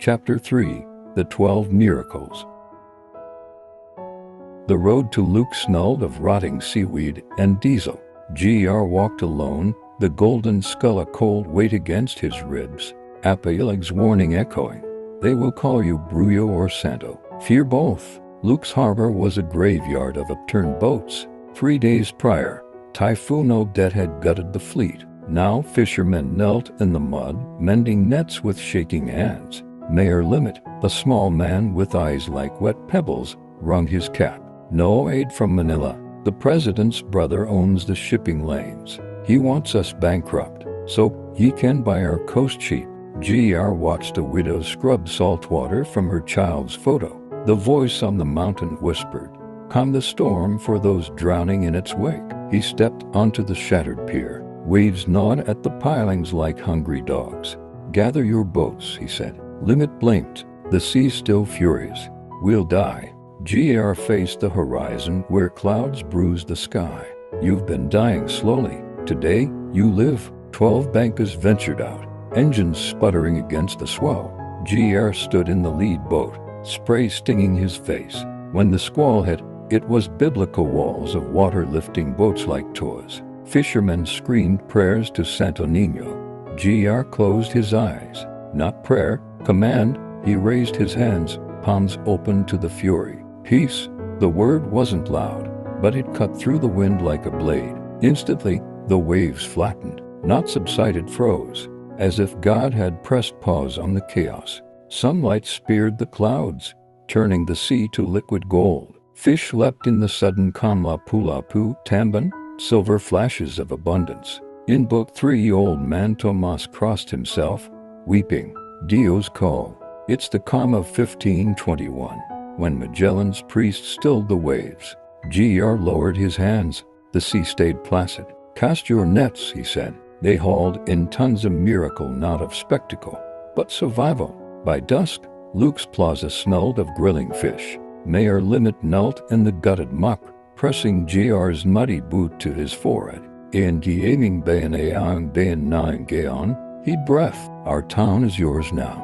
Chapter 3. The 12 Miracles. The road to Luke smelled of rotting seaweed and diesel. Gr walked alone, the golden skull a cold weight against his ribs, Apaeleg's warning echoing. They will call you Brullo or Santo. Fear both. Luke's harbor was a graveyard of upturned boats. 3 days prior, Typhoon Odette had gutted the fleet. Now fishermen knelt in the mud, mending nets with shaking hands. Mayor Limit, the small man with eyes like wet pebbles, wrung his cap. No aid from Manila. The president's brother owns the shipping lanes. He wants us bankrupt, so he can buy our coast cheap. Gr watched a widow scrub salt water from her child's photo. The voice on the mountain whispered, "Calm the storm for those drowning in its wake." He stepped onto the shattered pier. Waves gnawed at the pilings like hungry dogs. "Gather your boats," he said. Limit blinked. The sea's still furious. "We'll die." Gr faced the horizon where clouds bruised the sky. "You've been dying slowly. Today, you live." 12 bankers ventured out, engines sputtering against the swell. Gr stood in the lead boat, spray stinging his face. When the squall hit, it was biblical walls of water lifting boats like toys. Fishermen screamed prayers to Santo Niño. Gr closed his eyes. Not prayer, command. He raised his hands, palms open to the fury. "Peace." The word wasn't loud, but it cut through the wind like a blade. Instantly, the waves flattened, not subsided, froze, as if God had pressed pause on the chaos. Sunlight speared the clouds, turning the sea to liquid gold. Fish leapt in the sudden calm. Lapu-Lapu, Tamban, silver flashes of abundance. In Book 3, old man Tomas crossed himself, weeping. Dio's call. It's the calm of 1521, when Magellan's priest stilled the waves. Gr lowered his hands. The sea stayed placid. "Cast your nets," he said. They hauled in tons, a miracle not of spectacle, but survival. By dusk, Luke's plaza smelled of grilling fish. Mayor Limit knelt in the gutted muck, pressing Gr's muddy boot to his forehead. "In Giaming Bayan Bayan Nine Gaon," he breathed. "Our town is yours now."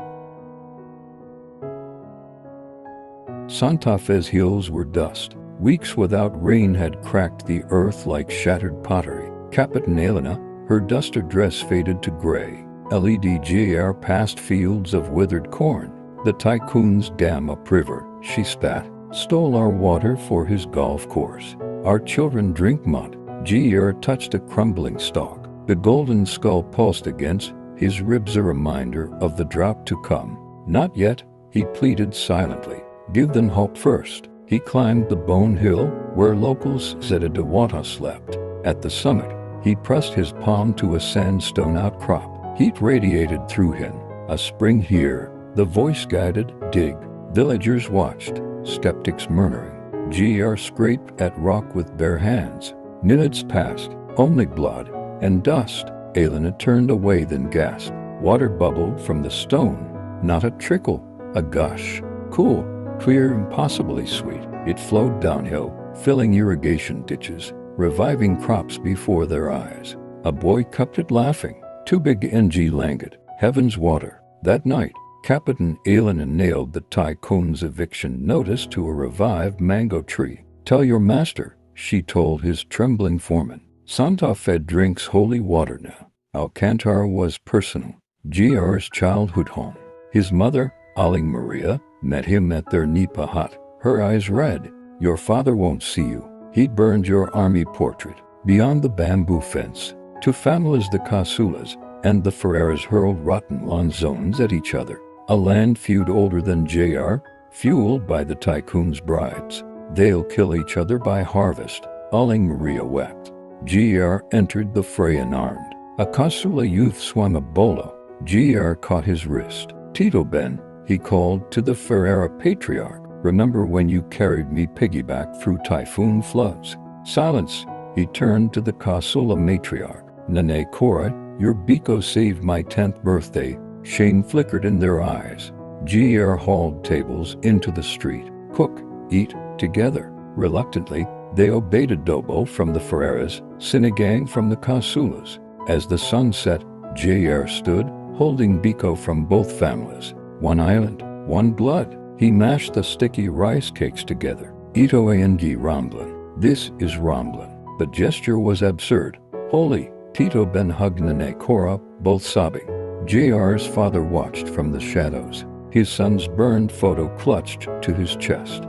Santa Fe's hills were dust. Weeks without rain had cracked the earth like shattered pottery. Capitan Elena, her duster dress faded to gray. Gr passed fields of withered corn. "The tycoon's dam upriver," she spat, "stole our water for his golf course. Our children drink mud." Gr touched a crumbling stalk. The golden skull pulsed against his ribs, a reminder of the drought to come. "Not yet," he pleaded silently. "Give them hope first." He climbed the bone hill where locals said Adewata slept. At the summit, he pressed his palm to a sandstone outcrop. Heat radiated through him. "A spring here," the voice guided. "Dig." Villagers watched, skeptics murmuring. Gr scraped at rock with bare hands. Minutes passed, only blood and dust. Elena turned away, then gasped. Water bubbled from the stone. Not a trickle, a gush. Cool, clear, impossibly sweet. It flowed downhill, filling irrigation ditches, reviving crops before their eyes. A boy cupped it, laughing. "Too big, Ng Langat. Heaven's water." That night, Capitan Elena nailed the tycoon's eviction notice to a revived mango tree. "Tell your master," she told his trembling foreman. "Santa Fe drinks holy water now." Alcantara was personal. Gr's childhood home. His mother, Aling Maria, met him at their nipa hut. Her eyes red. "Your father won't see you. He burned your army portrait." Beyond the bamboo fence, two families, the Casulas and the Ferreras, hurled rotten lanzones at each other. A land feud older than Jr., fueled by the tycoon's bribes. "They'll kill each other by harvest," Aling Maria wept. Gr entered the fray unarmed. A Casula youth swung a bolo. Gr caught his wrist. "Tito Ben," he called to the Ferrera patriarch, "remember when you carried me piggyback through typhoon floods?" Silence. He turned to the Casula matriarch. "Nene Cora, your Biko saved my 10th birthday." Shame flickered in their eyes. Gr hauled tables into the street. "Cook, eat, together." Reluctantly, they obeyed. Adobo from the Ferreras, Sinigang from the Casulas. As the sun set, Jr. stood, holding Biko from both families. one island, one blood. He mashed the sticky rice cakes together. Ito and Ramblin. This is Ramblin. The gesture was absurd. Holy, Tito Ben hugged Nene Cora, both sobbing. JR's father watched from the shadows, his son's burned photo clutched to his chest.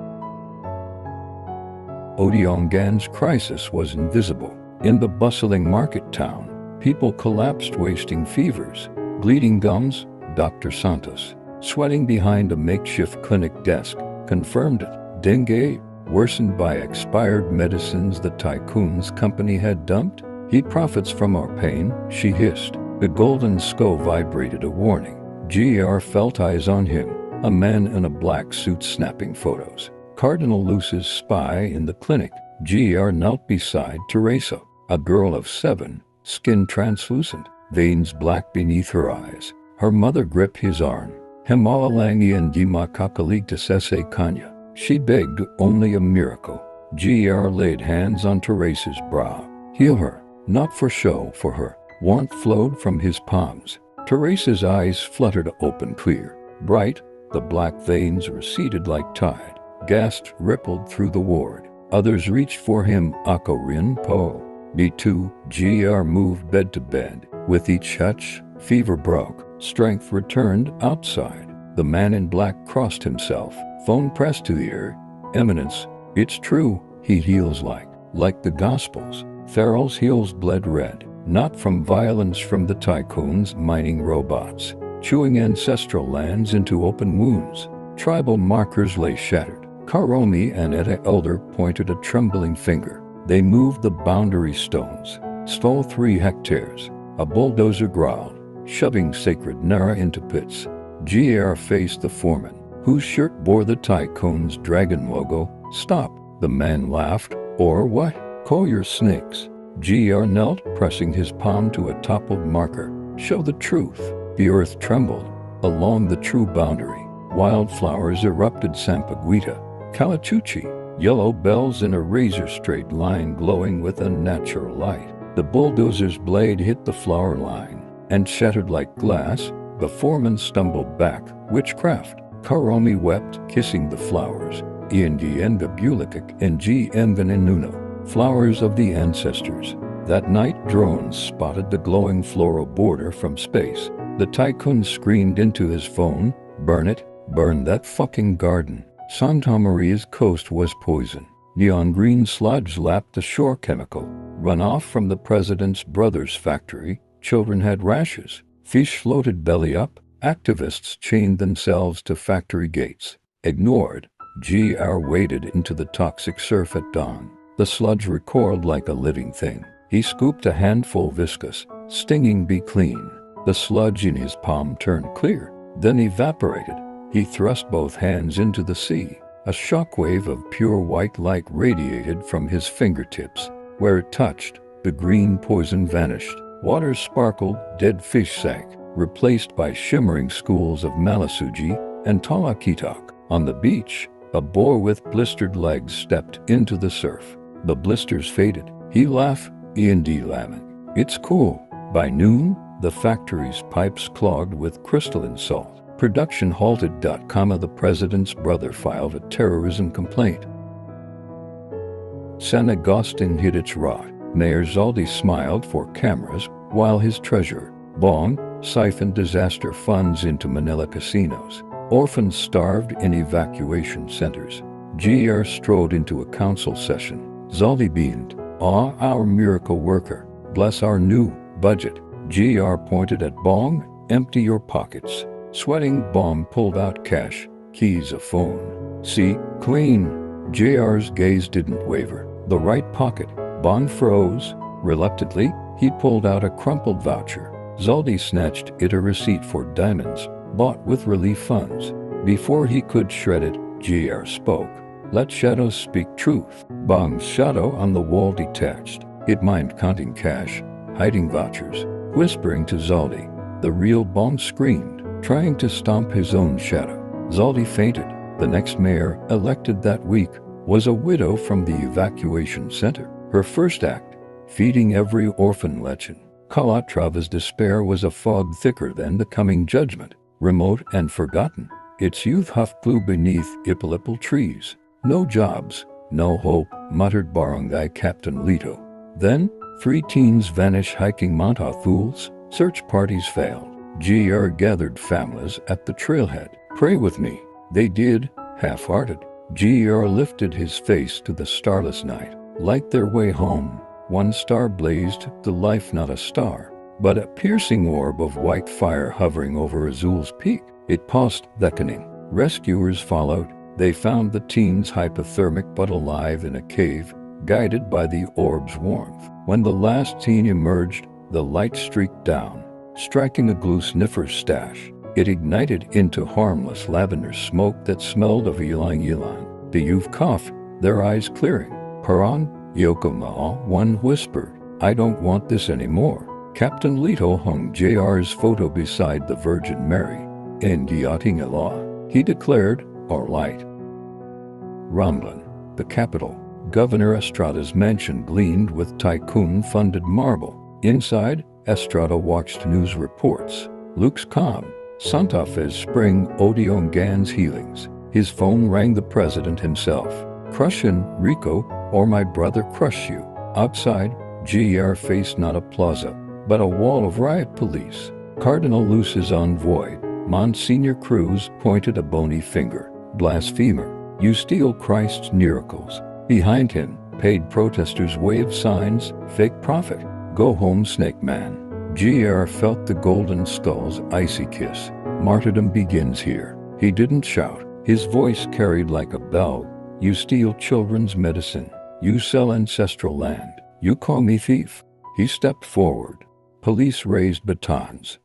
Odiongan's crisis was invisible. In the bustling market town, people collapsed, wasting fevers, bleeding gums. Dr. Santos, sweating behind a makeshift clinic desk, confirmed it. Dengue, worsened by expired medicines the tycoon's company had dumped. He profits from our pain, she hissed. The golden skull vibrated a warning. GR felt eyes on him, a man in a black suit snapping photos. Cardinal Luce's spy in the clinic. GR knelt beside Teresa, a girl of 7, skin translucent, veins black beneath her eyes. Her mother gripped his arm. Hemalalangi and Dimakakaligta Sese Kanya. She begged only a miracle. GR laid hands on Teresa's brow. Heal her, not for show, for her. Warmth flowed from his palms. Teresa's eyes fluttered open clear, bright. The black veins receded like tide. Gasps rippled through the ward. Others reached for him. Ako Rin Po. Me too. GR moved bed to bed. With each touch, fever broke. Strength returned outside. The man in black crossed himself. Phone pressed to the ear. Eminence, it's true. He heals like the Gospels. Farrell's heels bled red. Not from violence, from the tycoon's mining robots, chewing ancestral lands into open wounds. Tribal markers lay shattered. Karomi and Etta Elder pointed a trembling finger. They moved the boundary stones, stole 3 hectares. A bulldozer growled, shoving sacred Nara into pits. GR faced the foreman, whose shirt bore the tycoon's dragon logo. Stop, the man laughed. Or what? Call your snakes. GR knelt, pressing his palm to a toppled marker. Show the truth. The earth trembled. Along the true boundary, wildflowers erupted. Sampaguita, Calachuchi, yellow bells in a razor-straight line glowing with unnatural light. The bulldozer's blade hit the flower line and shattered like glass. The foreman stumbled back. Witchcraft. Karomi wept, kissing the flowers. Ienga Bulikik and Enganenuno. Flowers of the ancestors. That night, drones spotted the glowing floral border from space. The tycoon screamed into his phone, burn it, burn that fucking garden. Santa Maria's coast was poison. Neon green sludge lapped the shore. Chemical runoff from the president's brother's factory. Children had rashes. Fish floated belly up. Activists chained themselves to factory gates. Ignored, GR waded into the toxic surf at dawn. The sludge recoiled like a living thing. He scooped a handful viscous, stinging. Be clean. The sludge in his palm turned clear, then evaporated. He thrust both hands into the sea. A shockwave of pure white light radiated from his fingertips. Where it touched, the green poison vanished. Water sparkled, dead fish sank, replaced by shimmering schools of Malasuji and Talakitak. On the beach, a boar with blistered legs stepped into the surf. The blisters faded. He laughed. Lamming. It's cool. By noon, the factory's pipes clogged with crystalline salt. Production halted. The president's brother filed a terrorism complaint. San Agustin hit its rod. Mayor Zaldi smiled for cameras while his treasurer, Bong, siphoned disaster funds into Manila casinos. Orphans starved in evacuation centers. GR strode into a council session. Zaldi beamed. Ah, our miracle worker. Bless our new budget. GR pointed at Bong. Empty your pockets. Sweating, Bong pulled out cash, keys, a phone. See, clean. JR's gaze didn't waver. The right pocket. Bong froze. Reluctantly, he pulled out a crumpled voucher. Zaldi snatched it, a receipt for diamonds, bought with relief funds. Before he could shred it, GR spoke. Let shadows speak truth. Bong's shadow on the wall detached. It mimed, counting cash, hiding vouchers, whispering to Zaldi. The real Bong screamed, trying to stomp his own shadow. Zaldi fainted. The next mayor, elected that week, was a widow from the evacuation center. Her first act, feeding every orphan legend. Calatrava's despair was a fog thicker than the coming judgment. remote and forgotten. Its youth huff blew beneath ipilipil trees. No jobs, no hope, muttered Barangay Captain Lito. Then, 3 teens vanish hiking Mount Fools. Search parties failed. GR gathered families at the trailhead. Pray with me. They did, half-hearted. GR lifted his face to the starless night. Light their way home. 1 star blazed, the life not a star, but a piercing orb of white fire hovering over Azul's peak. It paused, beckoning. Rescuers followed. They found the teens hypothermic but alive in a cave, guided by the orb's warmth. When the last teen emerged, the light streaked down, striking a glue sniffer's stash. It ignited into harmless lavender smoke that smelled of ylang-ylang. The youth coughed, their eyes clearing. Paran, Yokomaha, one whispered, I don't want this anymore. Captain Lito hung JR's photo beside the Virgin Mary. Indiating law, he declared, all right. Ramblin, the capital. Governor Estrada's mansion gleamed with tycoon-funded marble. Inside, Estrada watched news reports. Luke's calm. Santa Fe's spring Odiongan's healings. His phone rang the president himself. Crush Enrico, or my brother crush you. Outside, GR faced not a plaza, but a wall of riot police. Cardinal Luce's envoy, Monsignor Cruz, pointed a bony finger. Blasphemer, you steal Christ's miracles. Behind him, paid protesters waved signs, fake prophet. Go home, Snake Man. GR felt the golden skull's icy kiss. Martyrdom begins here. He didn't shout. His voice carried like a bell. You steal children's medicine. You sell ancestral land. You call me thief. He stepped forward. Police raised batons.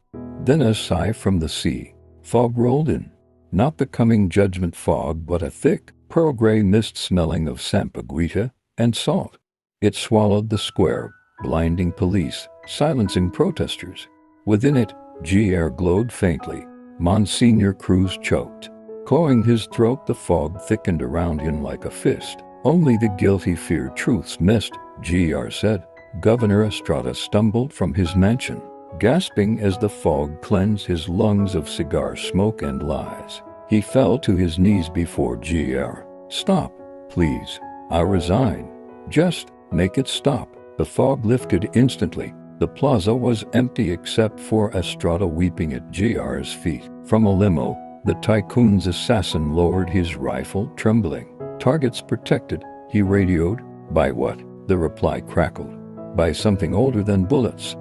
Then a sigh from the sea. Fog rolled in. Not the coming judgment fog, but a thick, pearl-gray mist smelling of sampaguita and salt. It swallowed the square, blinding police, silencing protesters. Within it, GR glowed faintly. Monsignor Cruz choked. Clawing his throat, the fog thickened around him like a fist. Only the guilty feared truth's mist, GR said. Governor Estrada stumbled from his mansion, gasping as the fog cleansed his lungs of cigar smoke and lies. He fell to his knees before GR. Stop, please. I resign. Just make it stop. The fog lifted instantly. The plaza was empty except for Estrada weeping at GR's feet. From a limo, the tycoon's assassin lowered his rifle, trembling. Targets protected, he radioed. By what? The reply crackled. By something older than bullets.